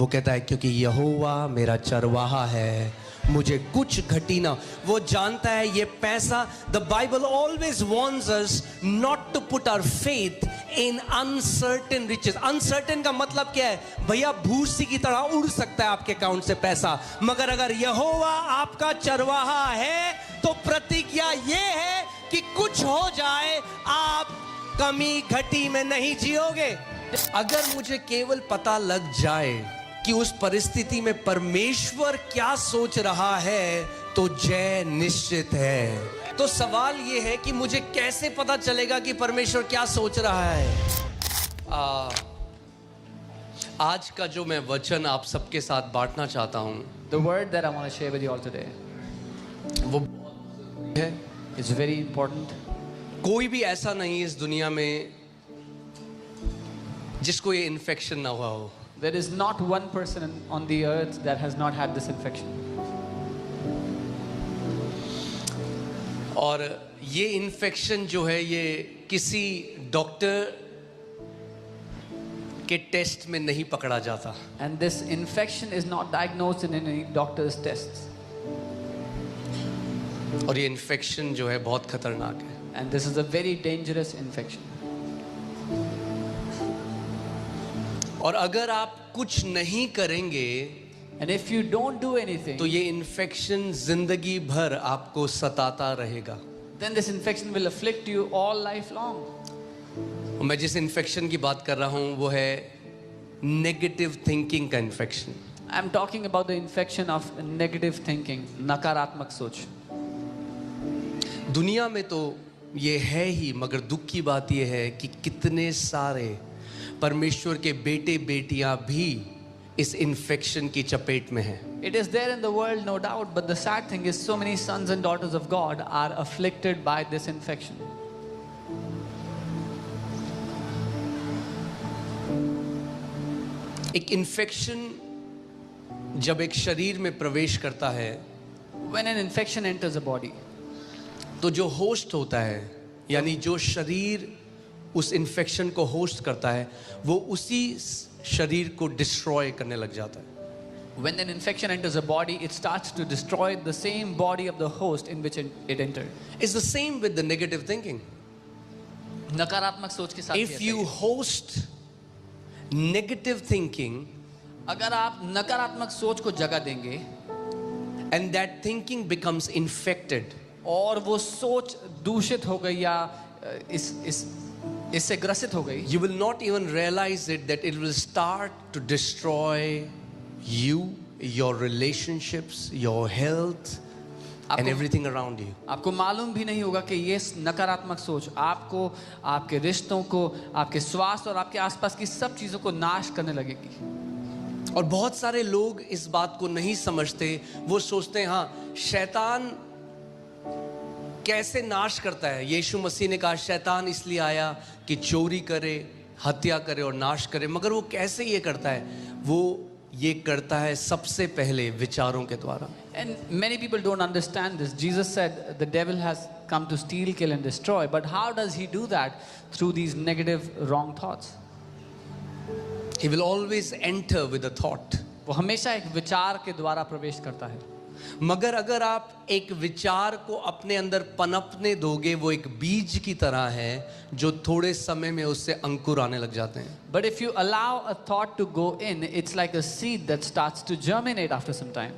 वो कहता है क्योंकि यहोवा मेरा चरवाहा है, मुझे कुछ घटी ना। वो जानता है ये पैसा, the Bible always warns us not to put our faith in uncertain riches. Uncertain का मतलब क्या है? भैया भूसी की तरह उड़ सकता है आपके अकाउंट से पैसा, मगर अगर यहोवा आपका चरवाहा है तो प्रतिज्ञा ये है कि कुछ हो जाए आप कमी घटी में नहीं जियोगे। अगर मुझे केवल पता लग जाए कि उस परिस्थिति में परमेश्वर क्या सोच रहा है तो जय निश्चित है। तो सवाल यह है कि मुझे कैसे पता चलेगा कि परमेश्वर क्या सोच रहा है? आज का जो मैं वचन आप सबके साथ बांटना चाहता हूं, The word that I want to share with you all today वो है, is very important. कोई भी ऐसा नहीं इस दुनिया में जिसको ये इन्फेक्शन ना हुआ हो। There is not one person on the earth that has not had this infection. और ये इन्फेक्शन जो है ये किसी डॉक्टर के टेस्ट में नहीं पकड़ा जाता। And this infection is not diagnosed in any doctor's tests. और ये इन्फेक्शन जो है बहुत खतरनाक है। And this is a very dangerous infection. और अगर आप कुछ नहीं करेंगे And if you don't do anything, तो ये इन्फेक्शन जिंदगी भर आपको सताता रहेगा। then this infection will afflict you all life long. और मैं जिस इन्फेक्शन की बात कर रहा हूँ वो है नेगेटिव थिंकिंग का infection. I'm talking about the infection of negative thinking, नकारात्मक सोच. दुनिया में तो ये है ही, मगर दुख की बात ये है कि कितने सारे परमेश्वर के बेटे बेटियां भी इस इन्फेक्शन की चपेट में हैं। It is there in the world, no doubt, but the sad thing is so many sons and daughters of God are afflicted by this infection. एक इन्फेक्शन जब एक शरीर में प्रवेश करता है, When an infection enters a body, तो जो होस्ट होता है, यानी जो शरीर उस इन्फेक्शन को होस्ट करता है, वो उसी शरीर को डिस्ट्रॉय करने लग जाता है। when an infection enters a body, it starts to destroy the same body of the host in which it entered. It's the same with the negative thinking. नकारात्मक सोच के साथ भी If ऐसा you ही है. host negative thinking अगर आप नकारात्मक सोच को जगह देंगे and that thinking becomes infected, और वो सोच दूषित हो गई या इससे ग्रसित हो गई, you will not even realize it that it will start to destroy you, your relationships, your health and everything around you. आपको मालूम भी नहीं होगा कि ये नकारात्मक सोच आपको, आपके रिश्तों को, आपके स्वास्थ्य और आपके आसपास की सब चीज़ों को नाश करने लगेगी। और बहुत सारे लोग इस बात को नहीं समझते। वो सोचते हैं हाँ, शैतान कैसे नाश करता है? यीशु मसीह ने कहा शैतान इसलिए आया कि चोरी करे, हत्या करे और नाश करे। मगर वो कैसे ये करता है? वो ये करता है सबसे पहले विचारों के द्वारा। And many people don't understand this. Jesus said the devil has come to steal, kill and destroy. But how does he do that? Through these negative, wrong thoughts. He will always enter with a thought. वो हमेशा एक विचार के द्वारा प्रवेश करता है। मगर अगर आप एक विचार को अपने अंदर पनपने दोगे, वो एक बीज की तरह है जो थोड़े समय में उससे अंकुर आने लग जाते हैं। But if you allow a thought to go in, it's like a seed that starts to germinate after some time.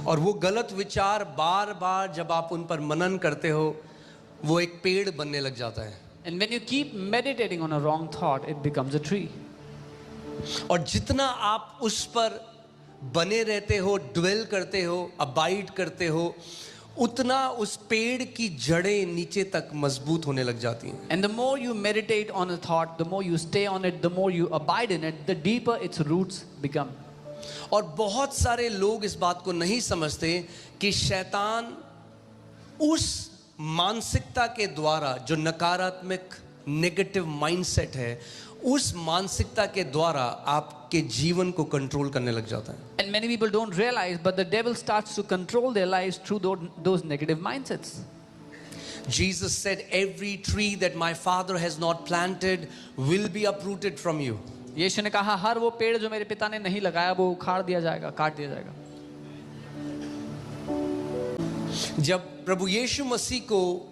और वो गलत विचार बार बार जब आप उन पर मनन करते हो, वो एक पेड़ बनने लग जाता है। And when you keep meditating on a wrong thought, it becomes a tree. और जितना आप उस पर बने रहते हो, ड्वेल करते हो, अबाइड करते हो, उतना उस पेड़ की जड़ें नीचे तक मजबूत होने लग जाती हैं। And the more you meditate on a thought, the more you stay on it, the more you abide in it, the deeper its roots become. और बहुत सारे लोग इस बात को नहीं समझते कि शैतान उस मानसिकता के द्वारा, जो नकारात्मक नेगेटिव माइंडसेट है, उस मानसिकता के द्वारा आपके जीवन को कंट्रोल करने लग जाता है। And many people don't realize, but the devil starts to control their lives through those negative mindsets. Jesus said, every tree that my Father has not planted will be uprooted from you. यीशु ने कहा हर वो पेड़ जो मेरे पिता ने नहीं लगाया वो उखाड़ दिया जाएगा, काट दिया जाएगा। जब प्रभु यीशु मसीह को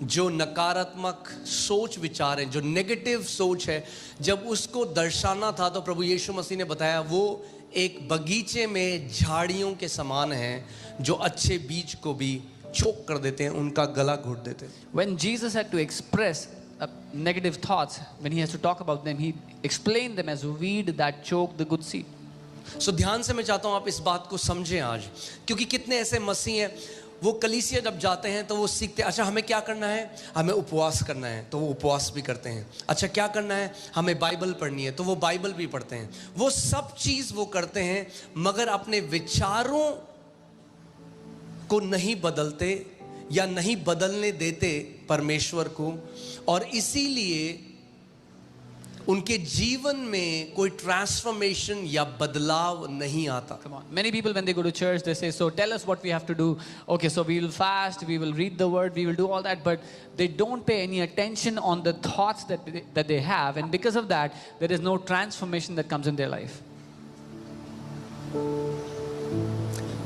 जो नकारात्मक सोच विचार है, जो नेगेटिव सोच है, जब उसको दर्शाना था तो प्रभु यीशु मसीह ने बताया वो एक बगीचे में झाड़ियों के समान है जो अच्छे बीज को भी चोक कर देते हैं, उनका गला घोट देते हैं। When Jesus had to express negative thoughts, when he has to talk about them, he explained them as a weed that choked the good seed. सो ध्यान से मैं चाहता हूं आप इस बात को समझें आज, क्योंकि कितने ऐसे मसीह हैं वो कलीसिया जब जाते हैं तो वो सीखते हैं, अच्छा हमें क्या करना है, हमें उपवास करना है तो वो उपवास भी करते हैं। अच्छा क्या करना है, हमें बाइबल पढ़नी है तो वो बाइबल भी पढ़ते हैं। वो सब चीज़ वो करते हैं मगर अपने विचारों को नहीं बदलते या नहीं बदलने देते परमेश्वर को, और इसीलिए उनके जीवन में कोई ट्रांसफॉर्मेशन या बदलाव नहीं आता। Come on. Many people when they go to church they say, so tell us what we have to do. Okay, so we will fast, we will read the word, we will do all that, but they don't pay any attention on the thoughts that they have, and because of that there is no transformation that comes in their life.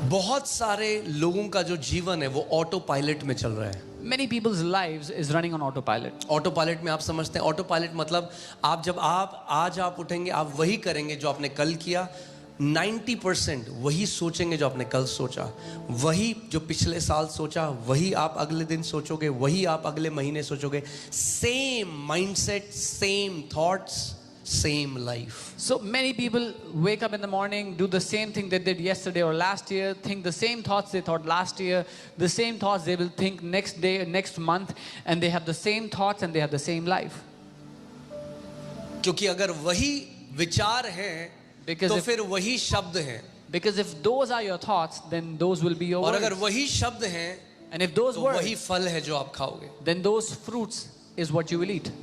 बहुत सारे लोगों का जो जीवन है वो auto pilot में चल रहा है। Many people's lives is running on autopilot. Auto pilot में आप समझते हैं, ऑटो पायलट मतलब आज आप उठेंगे, आप वही करेंगे जो आपने कल किया, 90% वही सोचेंगे जो आपने कल सोचा, वही जो पिछले साल सोचा वही आप अगले दिन सोचोगे, वही आप अगले महीने सोचोगे। Same mindset, same thoughts, same life. So many people wake up in the morning, do the same thing they did yesterday or last year, think the same thoughts they thought last year, the same thoughts they will think next day, next month, and they have the same thoughts and they have the same life. क्योंकि अगर वही विचार है तो फिर वही शब्द हैं, Because if those are your thoughts, then those will be your और words. अगर वही शब्द हैं And if those तो words, वही फल है जो आप खाओगे। then those fruits is what you will eat.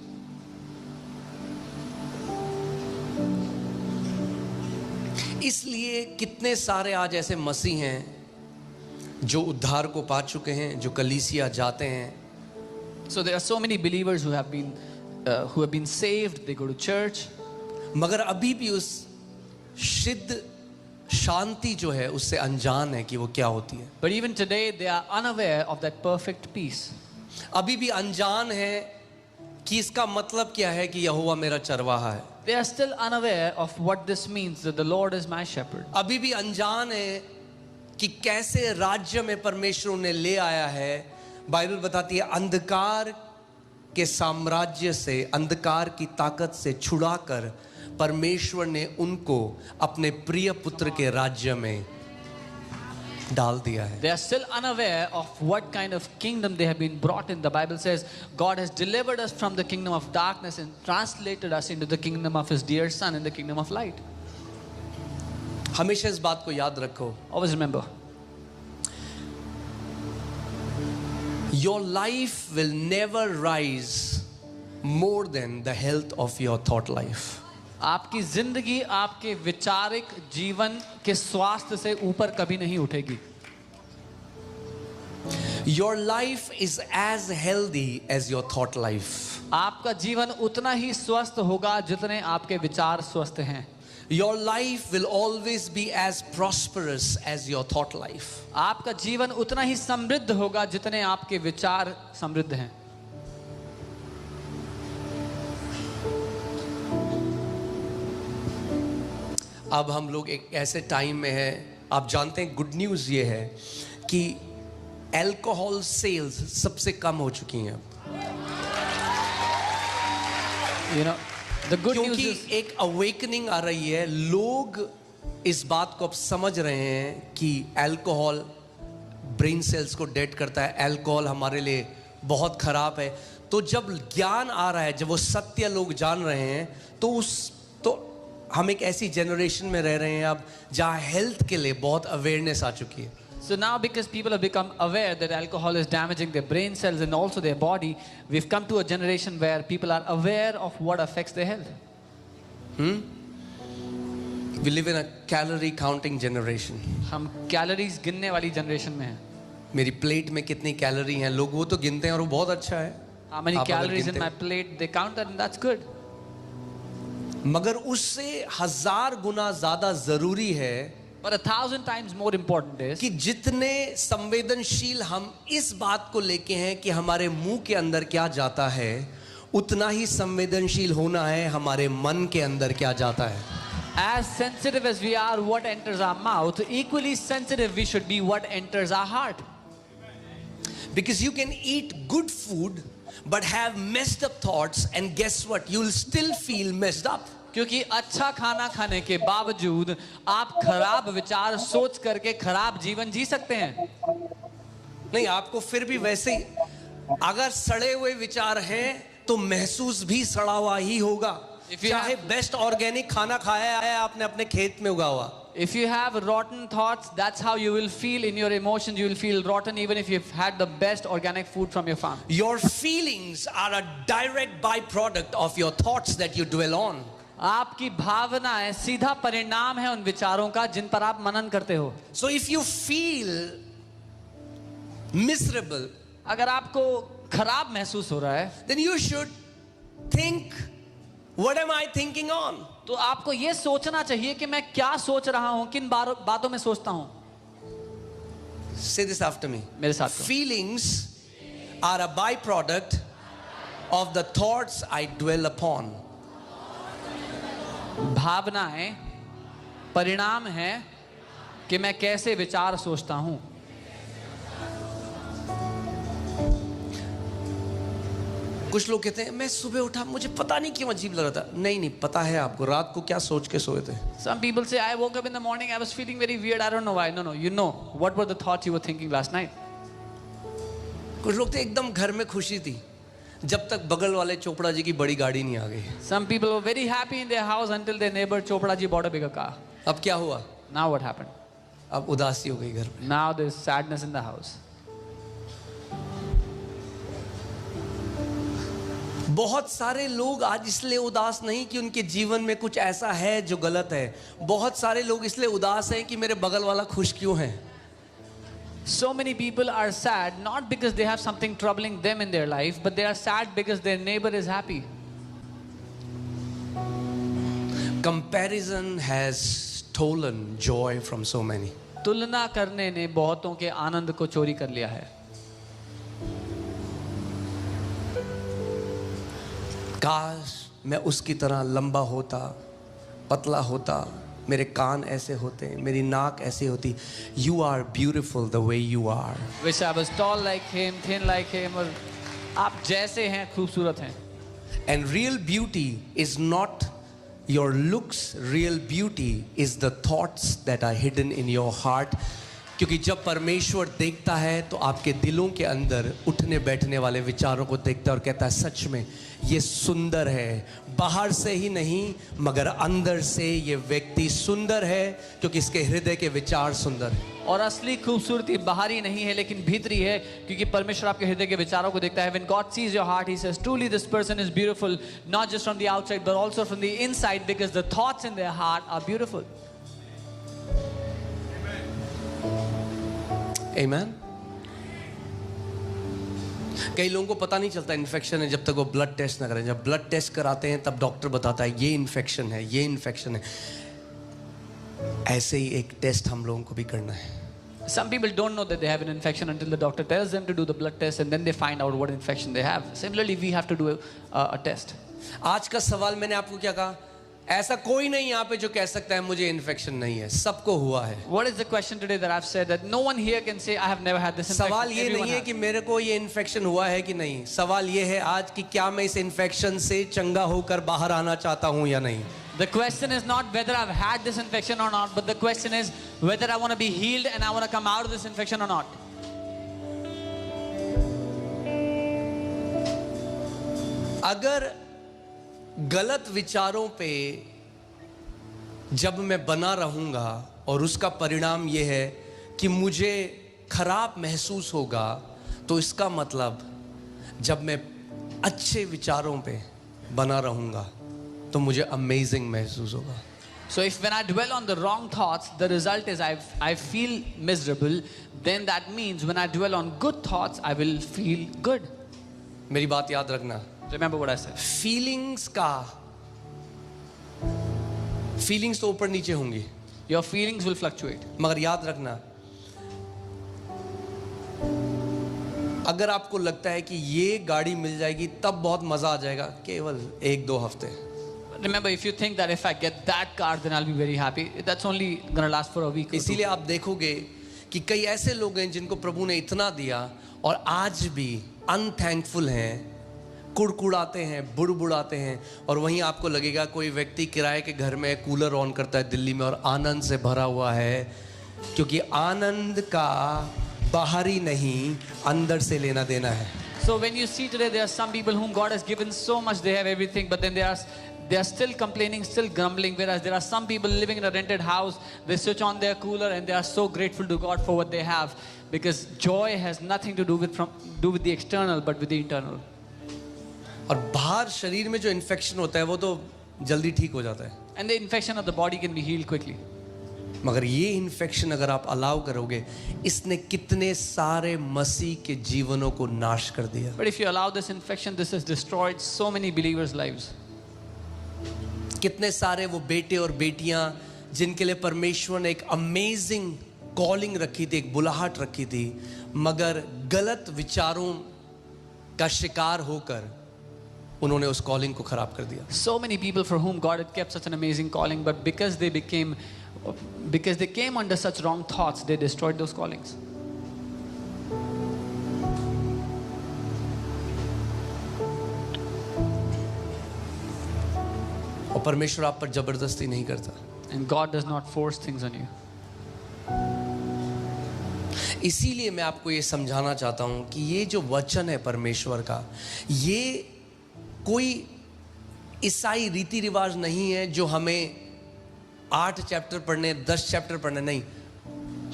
इसलिए कितने सारे आज ऐसे मसीह हैं जो उद्धार को पा चुके हैं, जो कलीसिया जाते हैं, So there are so many believers who have been saved. They go to church, मगर अभी भी उस सिद्ध शांति जो है उससे अनजान है कि वो क्या होती है। but even today they are unaware of that perfect peace. अभी भी अनजान है कि इसका मतलब क्या है कि यहोवा मेरा चरवाहा है। They are still unaware of what this means, that the Lord is my shepherd. अभी भी अनजान है कि कैसे राज्य में परमेश्वर उन्हें ले आया है। बाइबल बताती है अंधकार के साम्राज्य से, अंधकार की ताकत से छुड़ाकर परमेश्वर ने उनको अपने प्रिय पुत्र के राज्य में डाल दिया है। They are still unaware of what kind of kingdom they have been brought in. The Bible says God has delivered us from the kingdom of darkness and translated us into the kingdom of His dear Son, in the kingdom of light. हमेशा इस बात को याद रखो, Always remember, your life will never rise more than the health of your thought life. आपकी जिंदगी आपके विचारिक जीवन के स्वास्थ्य से ऊपर कभी नहीं उठेगी। Your life is as healthy as your thought life. आपका जीवन उतना ही स्वस्थ होगा जितने आपके विचार स्वस्थ हैं। Your life will always be as prosperous as your thought life. आपका जीवन उतना ही समृद्ध होगा जितने आपके विचार समृद्ध हैं। अब हम लोग एक ऐसे टाइम में हैं, आप जानते हैं गुड न्यूज़ ये है कि अल्कोहल सेल्स सबसे कम हो चुकी हैं। You know, the good news क्योंकि is एक अवेकनिंग आ रही है, लोग इस बात को अब समझ रहे हैं कि अल्कोहल ब्रेन सेल्स को डेड करता है, अल्कोहल हमारे लिए बहुत खराब है। तो जब ज्ञान आ रहा है, जब वो सत्य लोग जान रहे हैं, तो हम एक ऐसी जनरेशन में रह रहे हैं अब जहाँ हेल्थ के लिए बहुत अवेयरनेस आ चुकी है। So now because people have become aware that alcohol is damaging their brain cells and also their body, we've come to a generation where people are aware of what affects their health. We live in a calorie counting generation. हम calories गिनने वाली generation में हैं। मेरी plate में कितनी calorie हैं, लोग वो तो गिनते हैं और वो बहुत अच्छा है। How many आप अगर calories in गिनते my plate? They count that and that's good. मगर उससे 1000 गुना ज्यादा जरूरी है But 1,000 times more important is कि जितने संवेदनशील हम इस बात को लेके हैं कि हमारे मुंह के अंदर क्या जाता है, उतना ही संवेदनशील होना है हमारे मन के अंदर क्या जाता है. as sensitive as we are what enters our mouth, equally sensitive we should be what enters our heart. Because you can eat good food but have messed up thoughts, and guess what, you will still feel messed up. क्योंकि अच्छा खाना खाने के बावजूद आप खराब विचार सोच करके खराब जीवन जी सकते हैं. नहीं, आपको फिर भी वैसे ही, अगर सड़े हुए विचार हैं तो महसूस भी सड़ा हुआ ही होगा. If you चाहे बेस्ट ऑर्गेनिक खाना खाया है आपने अपने खेत में उगा हुआ. If you have rotten thoughts, that's how you will feel in your emotions. You will feel rotten even if you've had the best organic food from your farm. Your feelings are a direct byproduct of your thoughts that you dwell on. आपकी भावनाएं सीधा परिणाम है उन विचारों का जिन पर आप मनन करते हो. So if you feel miserable, अगर आपको खराब महसूस हो रहा है, then you should think, what am I thinking on? तो आपको ये सोचना चाहिए कि मैं क्या सोच रहा हूं, किन बातों में सोचता हूं. Say this after me. मेरे साथ कहो. Feelings are a byproduct of the thoughts I dwell upon. भावनाएं परिणाम है कि मैं कैसे विचार सोचता हूं. कुछ लोग कहते हैं मैं सुबह उठा मुझे पता नहीं क्यों अजीब लग रहा था. नहीं, पता है आपको रात को क्या सोच के सोए थे. Some people say I woke up in the morning, I was feeling very weird, I don't know why. No, you know what were the thoughts you were thinking last night. कुछ लोग थे एकदम घर में खुशी थी जब तक बगल वाले चोपड़ा जी की बड़ी गाड़ी नहीं आ गई. Some people were very happy in their house until their neighbor Chopra ji bought a bigger car. अब क्या हुआ, Now what happened? अब उदासी हो गई घर में. Now there's sadness in the house. बहुत सारे लोग आज इसलिए उदास नहीं कि उनके जीवन में कुछ ऐसा है जो गलत है. बहुत सारे लोग इसलिए उदास हैं कि मेरे बगल वाला खुश क्यों है. So many people are sad not because they have something troubling them in their life, but they are sad because their neighbor is happy. Comparison has stolen joy from so many. तुलना करने ने बहुतों के आनंद को चोरी कर लिया है. काश मैं उसकी तरह लंबा होता, पतला होता, मेरे कान ऐसे होते, मेरी नाक ऐसी होती. You are beautiful the way you are. Wish I was tall like him, thin like him. और आप जैसे हैं खूबसूरत हैं. And real beauty is not your looks. Real beauty is the thoughts that are hidden in your heart. क्योंकि जब परमेश्वर देखता है तो आपके दिलों के अंदर उठने बैठने वाले विचारों को देखता है और कहता है सच में ये सुंदर है. बाहर से ही नहीं मगर अंदर से ये व्यक्ति सुंदर है क्योंकि इसके हृदय के विचार सुंदर है. और असली खूबसूरती बाहरी नहीं है लेकिन भीतरी है क्योंकि परमेश्वर आपके हृदय के विचारों को देखता है. When God sees your heart, He says, truly this person is beautiful, not just from the outside but also from the inside, because the thoughts in their heart are beautiful. Amen. कई लोगों को पता नहीं चलता infection है जब तक वो ब्लड टेस्ट ना करें. जब ब्लड टेस्ट कराते हैं तब डॉक्टर बताता है ये इन्फेक्शन है, ये इन्फेक्शन है. ऐसे ही एक टेस्ट हम लोगों को भी करना है. Some people don't know that they have an infection until the doctor tells them to do the blood test and then they find out what infection they have. Similarly, we have to do a test. आज का सवाल मैंने आपको क्या कहा, ऐसा कोई नहीं यहाँ पे जो कह सकता है मुझे इन्फेक्शन नहीं है. सबको हुआ है. What is the question today that I've said that no one here can say I have never had this infection? सवाल ये Everyone नहीं है has. कि मेरे को ये इन्फेक्शन हुआ है कि नहीं. सवाल ये है आज कि क्या मैं इस इन्फेक्शन से चंगा होकर बाहर आना चाहता हूँ या नहीं. The question is not whether I've had this infection or not, but the question is whether I want to be healed and I want to come out of this infection or not. अगर गलत विचारों पे जब मैं बना रहूंगा और उसका परिणाम ये है कि मुझे खराब महसूस होगा, तो इसका मतलब जब मैं अच्छे विचारों पे बना रहूंगा तो मुझे अमेजिंग महसूस होगा. So if when I dwell on the wrong thoughts, the result is I feel miserable, then that means when I dwell on good thoughts, I will feel good. मेरी बात याद रखना. Remember what I said. Feelings का feelings तो ऊपर नीचे होंगी, Your feelings will fluctuate. मगर याद रखना, अगर आपको लगता है कि ये गाड़ी मिल जाएगी तब बहुत मजा आ जाएगा, केवल 1-2 हफ्ते. Remember, if you think that if I get that car, then I'll be very happy, that's only gonna last for a week or two. इसीलिए आप देखोगे कि कई ऐसे लोग हैं जिनको प्रभु ने इतना दिया और आज भी अनथैंकफुल हैं, कुड़कुड़ाते हैं, बुड़बुड़ाते हैं. और वहीं आपको लगेगा कोई व्यक्ति किराए के घर में कूलर ऑन करता है दिल्ली में और आनंद से भरा हुआ है, क्योंकि आनंद का बाहरी नहीं अंदर से लेना देना है. So when you see today, there are some people whom God has given so much, they have everything, but then they are still complaining, still grumbling. Whereas there are some people living in a rented house, they switch on their cooler and they are so grateful to God for what they have, because joy has nothing to do with the external, but with the internal. और बाहर शरीर में जो infection होता है वो तो जल्दी ठीक हो जाता है, And the infection of the body can be healed quickly. मगर ये इन्फेक्शन अगर आप अलाउ करोगे, इसने कितने सारे मसीह के जीवनों को नाश कर दिया. But if you allow this infection, this has destroyed so many believers' lives. कितने सारे वो बेटे और बेटियां जिनके लिए परमेश्वर ने एक अमेजिंग कॉलिंग रखी थी, एक बुलाहट रखी थी, मगर गलत विचारों का शिकार होकर उन्होंने उस कॉलिंग को खराब कर दिया. So many people for whom God had kept such an amazing calling, but because they came under such wrong thoughts, they destroyed those callings. और परमेश्वर आप पर जबरदस्ती नहीं करता. And God does not force things on you. इसीलिए मैं आपको ये समझाना चाहता हूं कि ये जो वचन है परमेश्वर का, ये कोई ईसाई रीति रिवाज नहीं है जो हमें 8 चैप्टर पढ़ने, 10 चैप्टर पढ़ने, नहीं.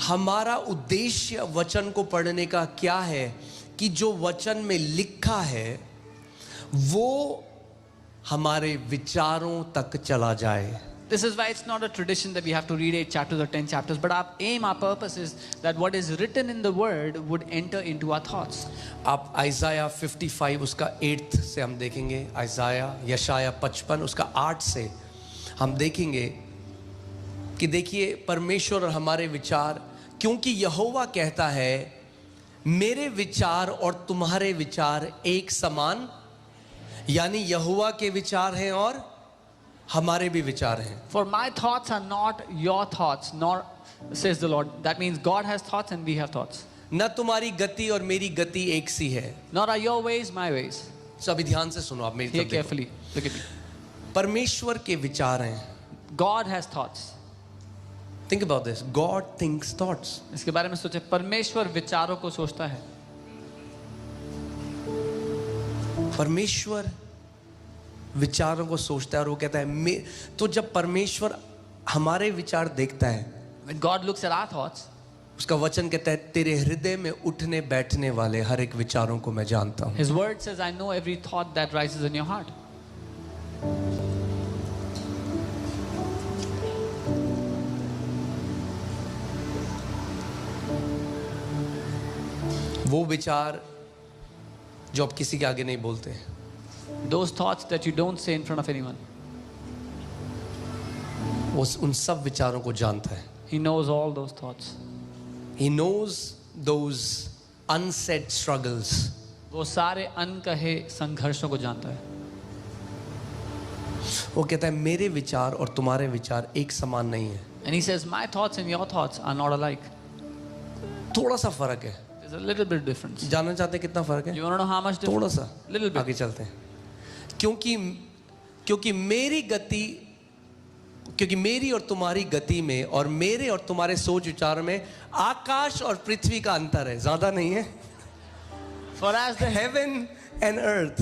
हमारा उद्देश्य वचन को पढ़ने का क्या है कि जो वचन में लिखा है वो हमारे विचारों तक चला जाए. This is why it's not a tradition that we have to read 8 chapters or 10 chapters, but our purpose is that what is written in the word would enter into our thoughts. आप आइज़ाया 55 उसका 8 से हम देखेंगे, यशाया 55 उसका 8 से हम देखेंगे कि देखिए परमेश्वर और हमारे विचार, क्योंकि यहोवा कहता है मेरे विचार और तुम्हारे विचार एक समान, यानी यहोवा के विचार हैं और हमारे भी विचार हैं. For my thoughts are not your thoughts, nor says the Lord. That means God has thoughts and we have thoughts. न तुम्हारी गति और मेरी गति एक सी है. Nor are your ways my ways. तो अभी ध्यान से सुनो, आप मेरी Hear तरफ देखो. carefully. Look at me. परमेश्वर के विचार हैं. God has thoughts. Think about this. God thinks thoughts. इसके बारे में सोचे, परमेश्वर विचारों को सोचता है. परमेश्वर विचारों को सोचता है और वो कहता है तो जब परमेश्वर हमारे विचार देखता है, When God looks at our thoughts, उसका वचन कहता है तेरे हृदय में उठने बैठने वाले हर एक विचारों को मैं जानता हूं. His word says, I know every thought that rises in your heart. वो विचार जो आप किसी के आगे नहीं बोलते, Those thoughts that you don't say in front of anyone. वो उन सब विचारों को जानता है. He knows all those thoughts. He knows those unsaid struggles. वो सारे अनकहे संघर्षों को जानता है. वो कहता है मेरे विचार और तुम्हारे विचार एक समान नहीं है. And he says, my thoughts and your thoughts are not alike. थोड़ा सा फर्क है. There's a little bit difference. जानना चाहते हैं कितना फर्क है? You want to know how much difference? थोड़ा सा. Little bit. आगे चलते हैं. क्योंकि मेरी और तुम्हारी गति में और मेरे और तुम्हारे सोच विचार में आकाश और पृथ्वी का अंतर है, ज्यादा नहीं है. For as the Heaven and earth.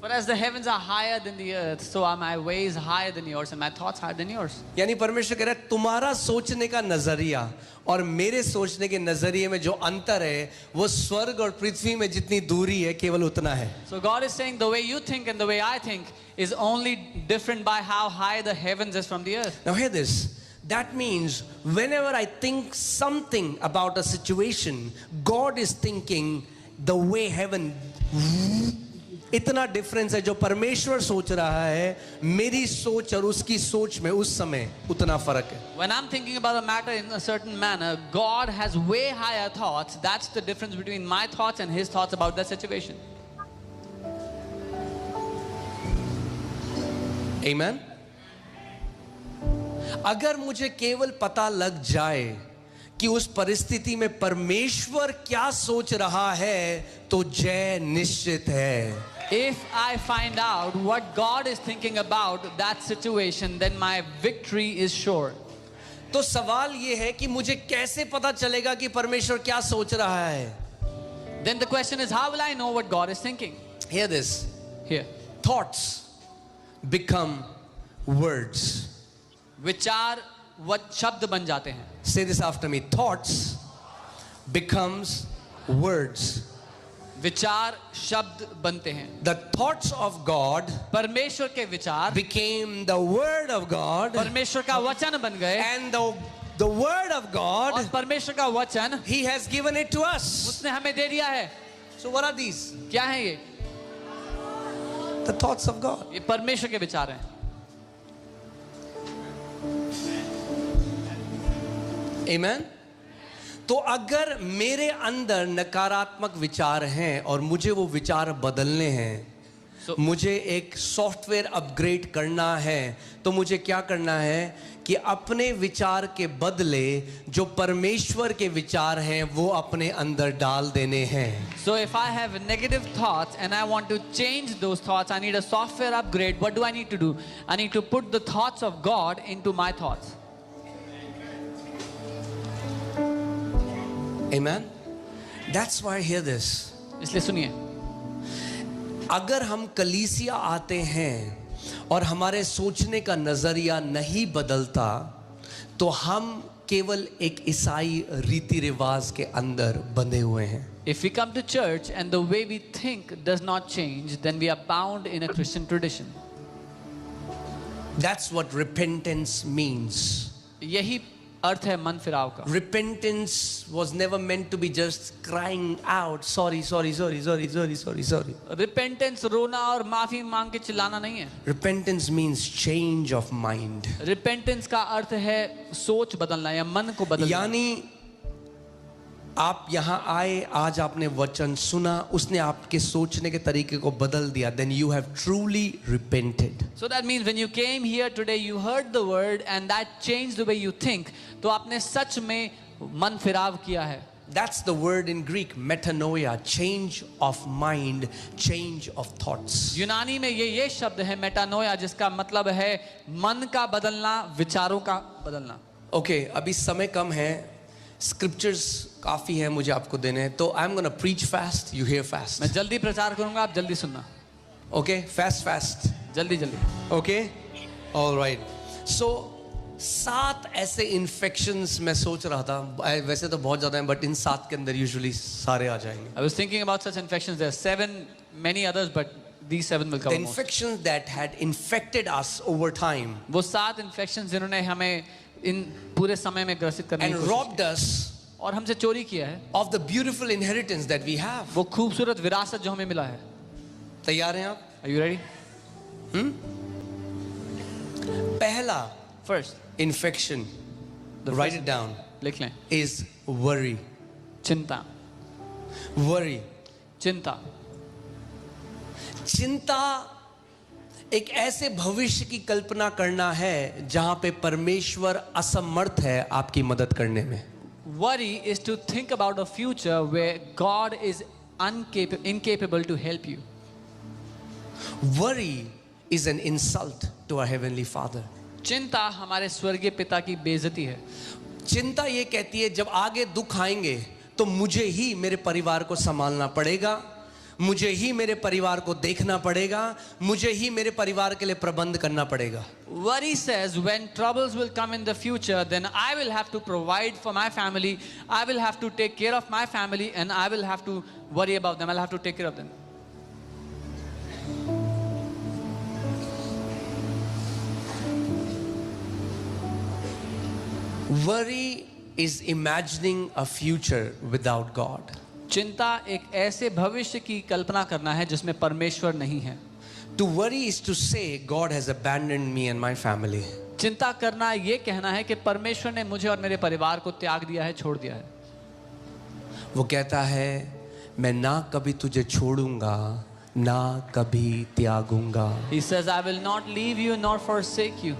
For as the heavens are higher than the earth, so are my ways higher than yours and my thoughts higher than yours. यानी परमेश्वर कह रहा है तुम्हारा सोचने का नजरिया और मेरे सोचने के नजरिए में जो अंतर है वो स्वर्ग और पृथ्वी में जितनी दूरी है केवल उतना है. So God is saying the way you think and the way I think is only different by how high the heavens is from the earth. Now hear this. That means whenever I think something about a situation, God is thinking the way heaven इतना difference है, जो परमेश्वर सोच रहा है मेरी सोच और उसकी सोच में उस समय उतना फर्क है. When I'm thinking about a matter in a certain manner, God has way higher thoughts. That's the difference between my thoughts and His thoughts about that situation. Amen. अगर मुझे केवल पता लग जाए कि उस परिस्थिति में परमेश्वर क्या सोच रहा है तो जय निश्चित है. If I find out what God is thinking about that situation, then my victory is sure. तो सवाल ये है कि मुझे कैसे पता चलेगा कि परमेश्वर क्या सोच रहा है. Then the question is, how will I know what God is thinking? Hear this. Here. Thoughts become words. विचार what शब्द बन जाते हैं. Say this after me. Thoughts becomes words. विचार शब्द बनते हैं. The thoughts of God परमेश्वर के विचार became the word of God, परमेश्वर का वचन बन गए, and the word of और God, परमेश्वर का वचन He has given it to us. उसने हमें दे दिया है. So what are these? क्या है ये? The thoughts of God. ये परमेश्वर के विचार हैं. Amen. तो अगर मेरे अंदर नकारात्मक विचार हैं और मुझे वो विचार बदलने हैं, मुझे एक सॉफ्टवेयर अपग्रेड करना है, तो मुझे क्या करना है कि अपने विचार के बदले जो परमेश्वर के विचार हैं वो अपने अंदर डाल देने हैं. So if I have negative thoughts and I want to change those thoughts, I need a software upgrade. What do I need to do? I need to put the thoughts of God into my thoughts. Amen. That's why hear this. इसलिए सुनिए, अगर हम कलीसिया आते हैं और हमारे सोचने का नजरिया नहीं बदलता, तो हम केवल एक ईसाई रीति रिवाज के अंदर बंधे हुए हैं. if we come to church and the way we think does not change, then we are bound in a Christian tradition. That's what repentance means. यही अर्थ है मन फिराव का. Repentance was never meant to be just crying out, sorry, sorry, sorry, sorry, sorry, sorry, sorry. Repentance रोना और माफी मांग के चिल्लाना नहीं है. Repentance means change of mind. Repentance का अर्थ है सोच बदलना या मन को बदलना. यानी आप यहाँ आए, आज आपने वचन सुना, उसने आपके सोचने के तरीके को बदल दिया, then you have truly repented. So that means when you came here today, you heard the word and that changed the way you think. तो आपने सच में मन फिराव किया है. That's the word in Greek, metanoia, change of mind, change of thoughts. यूनानी में ये शब्द है मेटानोया, जिसका मतलब है मन का बदलना, विचारों का बदलना. Okay, अभी समय कम है, scriptures काफी है मुझे आपको देने हैं, तो I'm gonna preach fast, you hear fast. मैं जल्दी प्रचार करूंगा, आप जल्दी सुनना. Okay, fast. जल्दी जल्दी. Okay, all right. So 7 ऐसे इन्फेक्शंस मैं सोच रहा था, वैसे तो बहुत ज़्यादा हैं, बट इन 7 के अंदर यूजुअली सारे आ जाएंगे. I was thinking about such infections. There are 7, many others, but these 7 will The cover most. infections that had infected us over time वो 7 infections जिन्होंने हमें इन पूरे समय में ग्रसित करने and की कोशिश robbed us और हमसे चोरी किया है, of the beautiful inheritance that we have. वो खूबसूरत विरासत जो हमें मिला है. तैयार हैं आप? Are you ready? पहला First, infection, write it down, लिख लें. is worry. चिंता. Worry. चिंता. चिंता एक ऐसे भविष्य की कल्पना करना है जहां पे परमेश्वर असमर्थ है आपकी मदद करने में. Worry is to think about a future where God is incapable to help you. Worry is an insult to our heavenly Father. चिंता हमारे स्वर्गीय पिता की बेइज्जती है. चिंता ये कहती है जब आगे दुख आएंगे तो मुझे ही मेरे परिवार को संभालना पड़ेगा, मुझे ही मेरे परिवार को देखना पड़ेगा, मुझे ही मेरे परिवार के लिए प्रबंध करना पड़ेगा. Worry says when troubles will come in the future, then I will have to provide for my family, I will have to take care of my family, and I will have to worry about them, I'll have to take care of them. Worry is imagining a future without God. चिंता एक ऐसे भविष्य की कल्पना करना है जिसमें परमेश्वर नहीं है. To worry is to say God has abandoned me and my family. चिंता करना ये कहना है कि परमेश्वर ने मुझे और मेरे परिवार को त्याग दिया है, छोड़ दिया है. वो कहता है मैं ना कभी तुझे छोड़ूंगा ना कभी त्यागूंगा. He says, I will not leave you nor forsake you.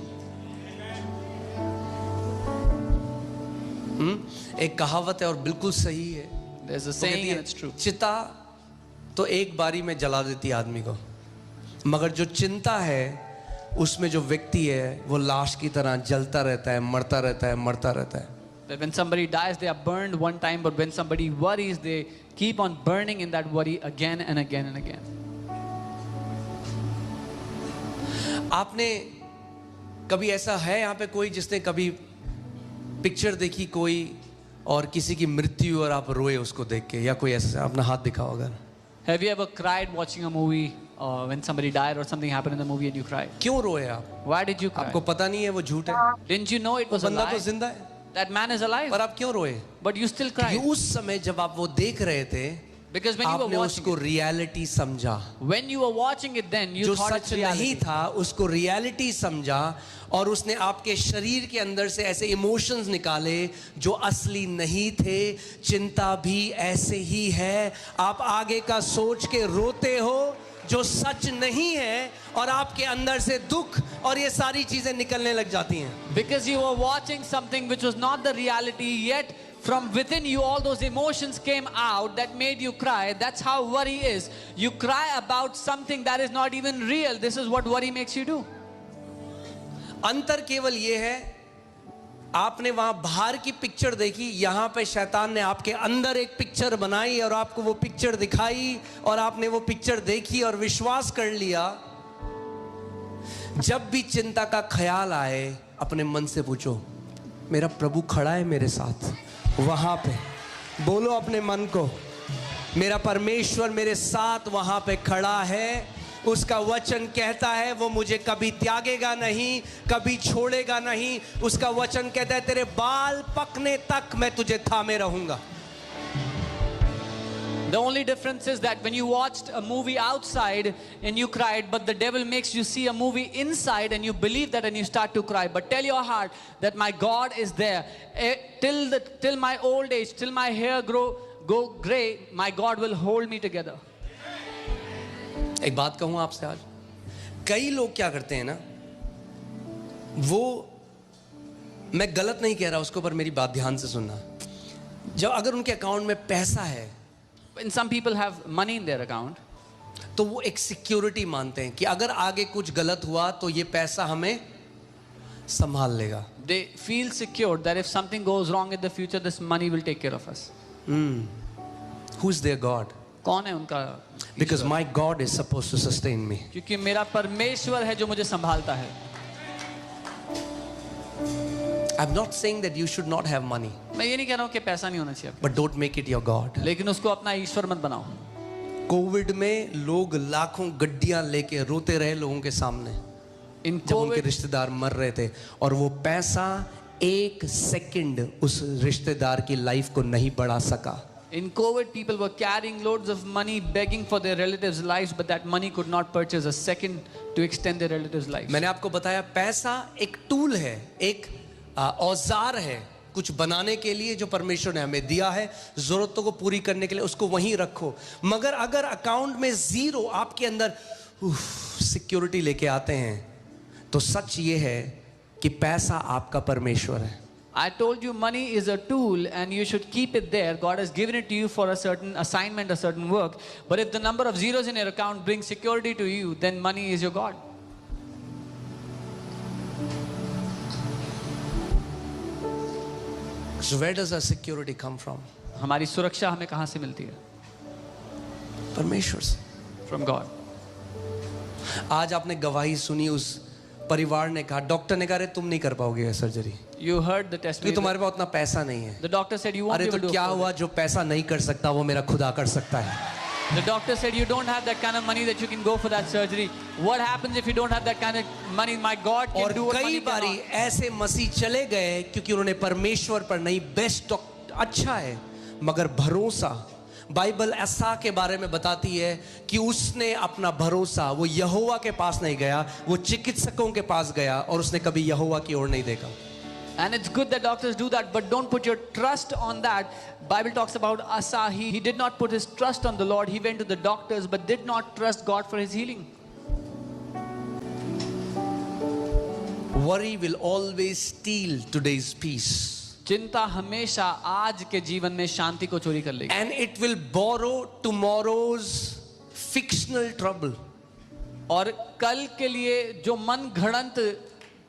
एक कहावत है और बिल्कुल सही है. There's a वो saying कहती and है, it's true. चिता तो एक बारी में जला देती है आदमी को, मगर जो चिंता है उसमें जो व्यक्ति है वो लाश की तरह जलता रहता है, मरता रहता है, मरता रहता है. That when somebody dies, they are burned one time, but when somebody worries, they keep on burning in that worry again and again and again. आपने कभी ऐसा है यहाँ पे कोई जिसने कभी पिक्चर देखी कोई और किसी की मृत्यु और आप रोए उसको देख के, या कोई ऐसा? अपना हाथ दिखाओ अगर. Have you ever cried watching a movie when somebody died or something happened in the movie and you cried? क्यों रोए आप? Why did you cry? आपको पता नहीं है वो झूठ है, Didn't you know it was a बंदा तो lie? जिंदा है, That man is alive, पर आप क्यों रोए? but you still क्योंकि cried. उस समय जब आप वो देख रहे थे Because when you were आपने watching उसको it, रियलिटी समझा. when you were watching it then, you जो thought सच it's नहीं reality. था उसको रियलिटी समझा और उसने आपके शरीर के अंदर से ऐसे इमोशंस निकाले जो असली नहीं थे. चिंता भी ऐसे ही है. आप आगे का सोच के रोते हो जो सच नहीं है और आपके अंदर से दुख और ये सारी चीजें निकलने लग जाती हैं. Because you were watching something which was not the reality, yet from within you all those emotions came out that made you cry. That's how worry is. You cry about something that is not even real. This is what worry makes you do. अंतर केवल ये है, आपने वहां बाहर की picture देखी, यहां पे शैतान ने आपके अंदर एक पिक्चर बनाई और आपको वो पिक्चर दिखाई और आपने वो पिक्चर देखी और विश्वास कर लिया. जब भी चिंता का ख्याल आए अपने मन से पूछो मेरा प्रभु खड़ा है मेरे साथ. वहां पे बोलो अपने मन को, मेरा परमेश्वर मेरे साथ वहां पे खड़ा है. उसका वचन कहता है वो मुझे कभी त्यागेगा नहीं, कभी छोड़ेगा नहीं. उसका वचन कहता है तेरे बाल पकने तक मैं तुझे थामे रहूंगा. The only difference is that when you watched a movie outside and you cried, but the devil makes you see a movie inside and you believe that and you start to cry. But tell your heart that my God is there. Till my old age, till my hair go gray, my God will hold me together. एक बात कहूं आपसे, आज कई लोग क्या करते हैं ना, वो, मैं गलत नहीं कह रहा उसको, पर मेरी बात ध्यान से सुनना. जब अगर उनके अकाउंट में पैसा है, When some people have money in their account, तो वो एक सिक्योरिटी मानते हैं कि अगर आगे कुछ गलत हुआ तो ये पैसा हमें संभाल लेगा. they feel secure that if something goes wrong in the future, this money will take care of us. Who's their God? कौन है उनका? Because my God is supposed to sustain me. क्योंकि मेरा परमेश्वर है जो मुझे संभालता है. I'm not saying that you should not have money, मैं ये नहीं कह रहा हूँ कि पैसा नहीं होना चाहिए आपके, but don't make it your God. लेकिन उसको अपना ईश्वर मत बनाओ. कोविड में लोग लाखों गड्डियां लेके रोते रहे लोगों के सामने In जब उनके COVID, रिश्तेदार मर रहे थे, और वो पैसा एक सेकंड उस रिश्तेदार की लाइफ को नहीं बढ़ा सका. in COVID, people were carrying loads of money, begging for their relatives' lives, but that money could not purchase a second to extend their relatives' lives. मैंने आपको बताया पैसा एक टूल है, एक औजार है कुछ बनाने के लिए जो परमेश्वर ने हमें दिया है जरूरतों को पूरी करने के लिए. उसको वहीं रखो. मगर अगर अकाउंट में जीरो आपके अंदर सिक्योरिटी लेके आते हैं तो सच ये है कि पैसा आपका परमेश्वर है. I told you money is a tool and you should keep it there. God has given it to you for a certain assignment, a certain work. But if the number of zeros in your account brings security to you, then money is your God. So where does our security come from? हमारी सुरक्षा हमें कहाँ से मिलती है? परमेश्वर से. From God. आज आपने गवाही सुनी, उस परिवार ने कहा, डॉक्टर ने कहा अरे तुम नहीं कर पाओगे सर्जरी You heard the क्योंकि testimony. तुम्हारे पास उतना पैसा नहीं है. The doctor said you won't अरे be able तो to क्या afford हुआ, it. जो पैसा नहीं कर सकता वो मेरा खुदा कर सकता है. The doctor said you don't have that kind of money that you can go for that surgery. What happens if you don't have that kind of money? My God can और do what कई money बारी cannot. ऐसे मसीह चले गए क्योंकि उन्होंने परमेश्वर पर नहीं, बेस्ट अच्छा है मगर भरोसा बाइबल ऐसा के बारे में बताती है कि उसने अपना भरोसा वो यहोवा के पास नहीं गया, वो चिकित्सकों के पास गया और उसने कभी यहोवा की ओर नहीं देखा. And it's good that doctors do that, but don't put your trust on that. Bible talks about Asa. He did not put his trust on the Lord. He went to the doctors, but did not trust God for his healing. Worry will always steal today's peace. चिंता हमेशा आज के जीवन में शांति को चोरी कर लेगी. And it will borrow tomorrow's fictional trouble. और कल के लिए जो मन घड़ंत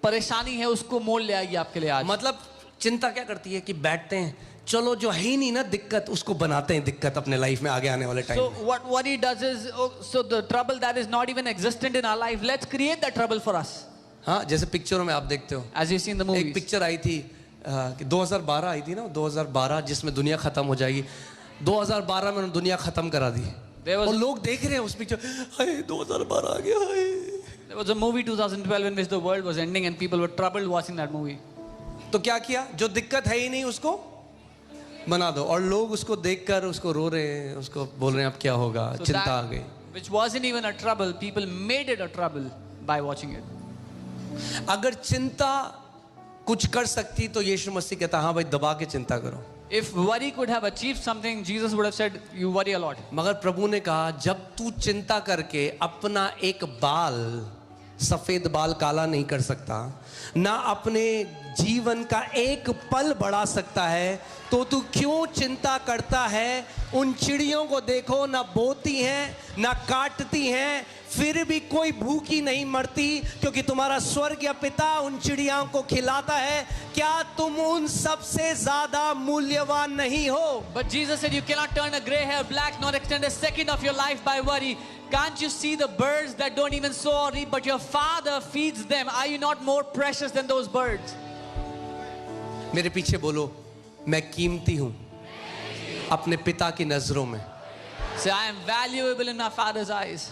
परेशानी है उसको मोल ले आएगी आपके लिए आज. मतलब चिंता क्या करती है कि बैठते हैं, चलो जो है ही नहीं ना दिक्कत, उसको बनाते हैं दिक्कत अपने लाइफ में आगे आने वाले time. So what worry does is, so the trouble that is not even existent in our life, let's create that trouble for us. हाँ, जैसे पिक्चरों में आप देखते हो, As you see in the एक movies. पिक्चर आई थी कि 2012 आई थी ना, 2012 जिसमें दुनिया खत्म हो जाएगी. 2012 में दुनिया खत्म करा दी और लोग देख रहे हैं उस पिक्चर, हाय 2012 आ गया, हाय. There was a movie 2012 in which the world was ending and people were troubled watching that movie. तो क्या किया, जो दिक्कत है ही नहीं उसको बना दो, और लोग उसको देखकर उसको रो रहे हैं, उसको बोल रहे हैं अब क्या होगा, So चिंता आ that, गई. which wasn't even a trouble, people made it a trouble by watching it. अगर चिंता कुछ कर सकती तो यीशु मसीह कहता हाँ भाई दबा के चिंता करो. If worry could have achieved something, Jesus would have said, you worry a lot. मगर प्रभु ने कहा जब तू चिंता करके अपना एक बाल, सफेद बाल काला नहीं कर सकता, ना अपने जीवन का एक पल बढ़ा सकता है, तो तू क्यों चिंता करता है. उन चिड़ियों को देखो, ना बोती हैं ना काटती हैं, फिर भी कोई भूखी नहीं मरती, क्योंकि तुम्हारा स्वर्गीय पिता उन चिड़ियों को खिलाता है. क्या तुम उन सबसे ज्यादा मूल्यवान नहीं हो? But Jesus said, you cannot turn a gray hair black nor extend a second of your life by worry. Can't you see the birds that don't even sow or reap, but your Father feeds them? Are you not more precious than those birds? मेरे पीछे बोलो, मैं कीमती हूं अपने पिता की नजरों में. Say, I am valuable in my Father's eyes.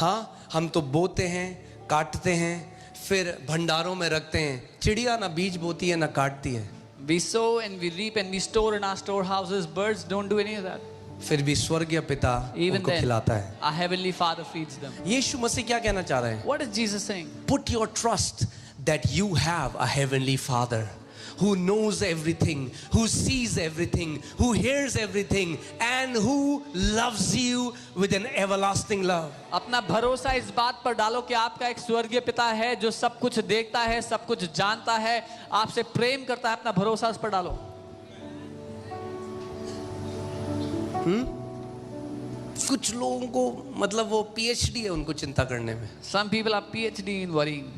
हाँ, हम तो बोते हैं, काटते हैं, फिर भंडारों में रखते हैं. चिड़िया ना बीज बोती है ना काटती है, We sow and we reap and we store in our storehouses. Birds don't do any of that. फिर भी स्वर्गीय पिता Even उनको then, खिलाता है. our heavenly Father feeds them. यीशु मसीह क्या कहना चाह रहे हैं? What is Jesus saying? Put your trust that you have a heavenly Father who knows everything, who sees everything, who hears everything, and who loves you with an everlasting love. अपना भरोसा इस बात पर डालो कि आपका एक स्वर्गीय पिता है जो सब कुछ देखता है, सब कुछ जानता है, आपसे प्रेम करता है. अपना भरोसा इस पर डालो. कुछ लोगों को मतलब वो PhD है उनको चिंता करने में. Some people are PhD in worrying.